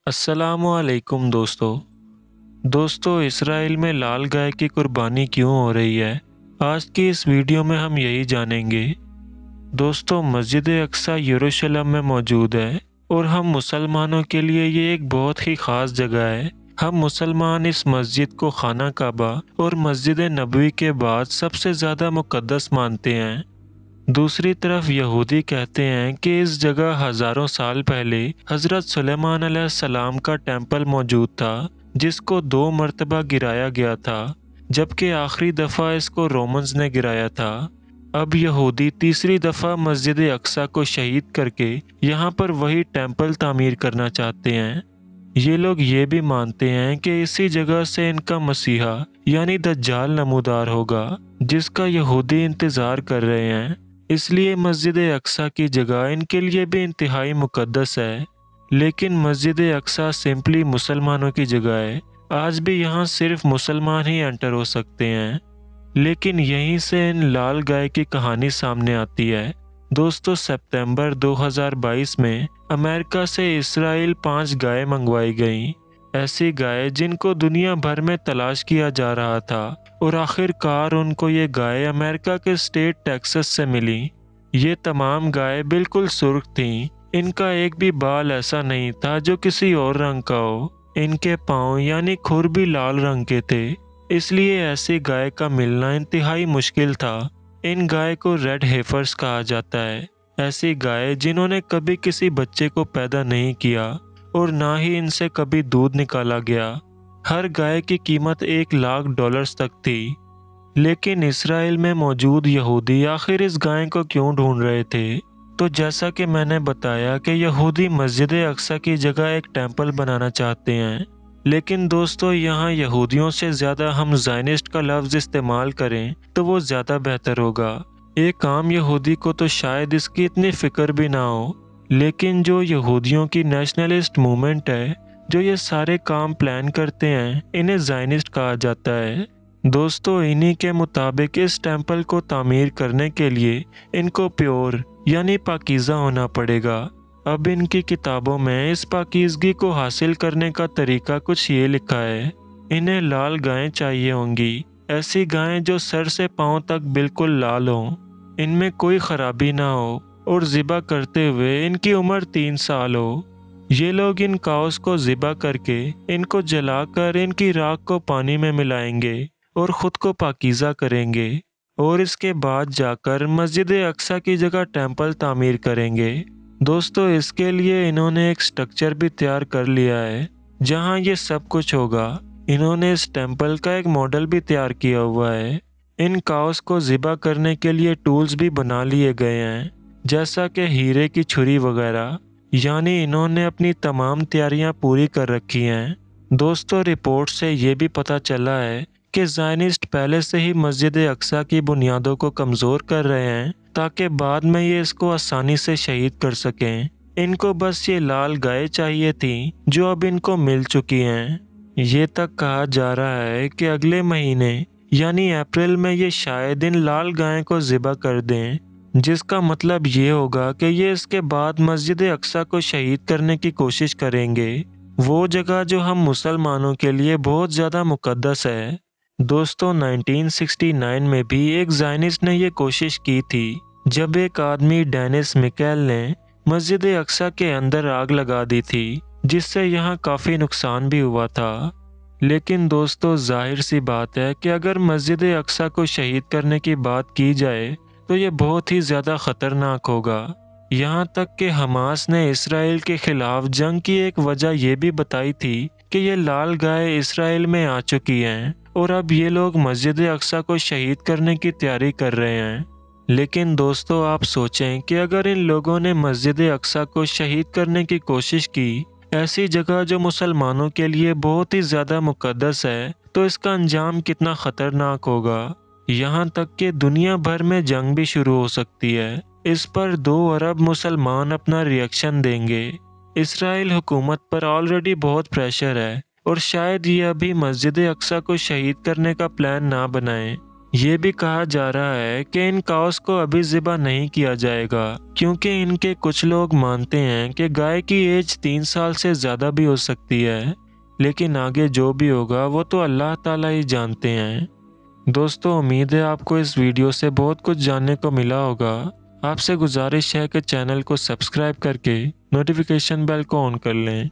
السلام علیکم دوستو اسرائیل میں لال گائے کی قربانی کیوں ہو رہی ہے؟ آج کی اس ویڈیو میں ہم یہی جانیں گے۔ دوستو مسجد اقصی یروشلم میں موجود ہے اور ہم مسلمانوں کے لیے یہ ایک بہت ہی خاص جگہ ہے۔ ہم مسلمان اس مسجد کو خانہ کعبہ اور مسجد نبوی کے بعد سب سے زیادہ مقدس مانتے ہیں۔ دوسری طرف یہودی کہتے ہیں کہ اس جگہ ہزاروں سال پہلے حضرت سلیمان علیہ السلام کا ٹیمپل موجود تھا، جس کو 2 مرتبہ گرایا گیا تھا، جبکہ آخری دفعہ اس کو رومنز نے گرایا تھا۔ اب یہودی تیسری دفعہ مسجد اقصی کو شہید کر کے یہاں پر وہی ٹیمپل تعمیر کرنا چاہتے ہیں۔ یہ لوگ یہ بھی مانتے ہیں کہ اسی جگہ سے ان کا مسیحا یعنی دجال نمودار ہوگا، جس کا یہودی انتظار کر رہے ہیں۔ اس لیے مسجد اقصی کی جگہ ان کے لیے بھی انتہائی مقدس ہے۔ لیکن مسجد اقصی سمپلی مسلمانوں کی جگہ ہے۔ آج بھی یہاں صرف مسلمان ہی انٹر ہو سکتے ہیں۔ لیکن یہیں سے ان لال گائے کی کہانی سامنے آتی ہے۔ دوستو ستمبر 2022 میں امریکہ سے اسرائیل 5 گائے منگوائی گئیں۔ ایسی گائے جن کو دنیا بھر میں تلاش کیا جا رہا تھا، اور آخر کار ان کو یہ گائے امریکہ کے اسٹیٹ ٹیکساس سے ملی۔ یہ تمام گائے بالکل سرخ تھیں۔ ان کا ایک بھی بال ایسا نہیں تھا جو کسی اور رنگ کا ہو۔ ان کے پاؤں یعنی کھر بھی لال رنگ کے تھے، اس لیے ایسی گائے کا ملنا انتہائی مشکل تھا۔ ان گائے کو ریڈ ہیفرز کہا جاتا ہے۔ ایسی گائے جنہوں نے کبھی کسی بچے کو پیدا نہیں کیا اور نہ ہی ان سے کبھی دودھ نکالا گیا۔ ہر گائے کی قیمت $1,00,000 تک تھی۔ لیکن اسرائیل میں موجود یہودی آخر اس گائے کو کیوں ڈھونڈ رہے تھے؟ تو جیسا کہ میں نے بتایا کہ یہودی مسجد اقصی کی جگہ ایک ٹیمپل بنانا چاہتے ہیں۔ لیکن دوستو یہاں یہودیوں سے زیادہ ہم زائنسٹ کا لفظ استعمال کریں تو وہ زیادہ بہتر ہوگا۔ ایک عام یہودی کو تو شاید اس کی اتنی فکر بھی نہ ہو، لیکن جو یہودیوں کی نیشنلسٹ موومنٹ ہے، جو یہ سارے کام پلان کرتے ہیں، انہیں زائنسٹ کہا جاتا ہے۔ دوستو انہی کے مطابق اس ٹیمپل کو تعمیر کرنے کے لیے ان کو پیور یعنی پاکیزہ ہونا پڑے گا۔ اب ان کی کتابوں میں اس پاکیزگی کو حاصل کرنے کا طریقہ کچھ یہ لکھا ہے۔ انہیں لال گائیں چاہیے ہوں گی، ایسی گائیں جو سر سے پاؤں تک بالکل لال ہوں، ان میں کوئی خرابی نہ ہو، اور ذبح کرتے ہوئے ان کی عمر 3 سال ہو۔ یہ لوگ ان کاؤس کو ذبح کر کے ان کو جلا کر ان کی راکھ کو پانی میں ملائیں گے اور خود کو پاکیزہ کریں گے، اور اس کے بعد جا کر مسجد اقصی کی جگہ ٹیمپل تعمیر کریں گے۔ دوستو اس کے لیے انہوں نے ایک سٹرکچر بھی تیار کر لیا ہے جہاں یہ سب کچھ ہوگا۔ انہوں نے اس ٹیمپل کا ایک ماڈل بھی تیار کیا ہوا ہے۔ ان کاؤس کو ذبح کرنے کے لیے ٹولز بھی بنا لیے گئے ہیں، جیسا کہ ہیرے کی چھری وغیرہ، یعنی انہوں نے اپنی تمام تیاریاں پوری کر رکھی ہیں۔ دوستو رپورٹ سے یہ بھی پتہ چلا ہے کہ زائنسٹ پہلے سے ہی مسجد اقصی کی بنیادوں کو کمزور کر رہے ہیں تاکہ بعد میں یہ اس کو آسانی سے شہید کر سکیں۔ ان کو بس یہ لال گائے چاہیے تھیں جو اب ان کو مل چکی ہیں۔ یہ تک کہا جا رہا ہے کہ اگلے مہینے یعنی اپریل میں یہ شاید ان لال گائے کو ذبح کر دیں، جس کا مطلب یہ ہوگا کہ یہ اس کے بعد مسجد اقصی کو شہید کرنے کی کوشش کریں گے، وہ جگہ جو ہم مسلمانوں کے لیے بہت زیادہ مقدس ہے۔ دوستو 1969 میں بھی ایک زائنسٹ نے یہ کوشش کی تھی، جب ایک آدمی ڈینس میکیل نے مسجد اقصی کے اندر آگ لگا دی تھی، جس سے یہاں کافی نقصان بھی ہوا تھا۔ لیکن دوستو ظاہر سی بات ہے کہ اگر مسجد اقصی کو شہید کرنے کی بات کی جائے تو یہ بہت ہی زیادہ خطرناک ہوگا۔ یہاں تک کہ حماس نے اسرائیل کے خلاف جنگ کی ایک وجہ یہ بھی بتائی تھی کہ یہ لال گائے اسرائیل میں آ چکی ہیں اور اب یہ لوگ مسجد اقصی کو شہید کرنے کی تیاری کر رہے ہیں۔ لیکن دوستو آپ سوچیں کہ اگر ان لوگوں نے مسجد اقصی کو شہید کرنے کی کوشش کی، ایسی جگہ جو مسلمانوں کے لیے بہت ہی زیادہ مقدس ہے، تو اس کا انجام کتنا خطرناک ہوگا۔ یہاں تک کہ دنیا بھر میں جنگ بھی شروع ہو سکتی ہے۔ اس پر 2 ارب مسلمان اپنا ری ایکشن دیں گے۔ اسرائیل حکومت پر آلریڈی بہت پریشر ہے، اور شاید یہ ابھی مسجد اقصی کو شہید کرنے کا پلان نہ بنائیں۔ یہ بھی کہا جا رہا ہے کہ ان کاؤس کو ابھی ذبح نہیں کیا جائے گا کیونکہ ان کے کچھ لوگ مانتے ہیں کہ گائے کی ایج 3 سال سے زیادہ بھی ہو سکتی ہے، لیکن آگے جو بھی ہوگا وہ تو اللہ تعالیٰ ہی جانتے ہیں۔ دوستو امید ہے آپ کو اس ویڈیو سے بہت کچھ جاننے کو ملا ہوگا۔ آپ سے گزارش ہے کہ چینل کو سبسکرائب کر کے نوٹیفیکیشن بیل کو آن کر لیں۔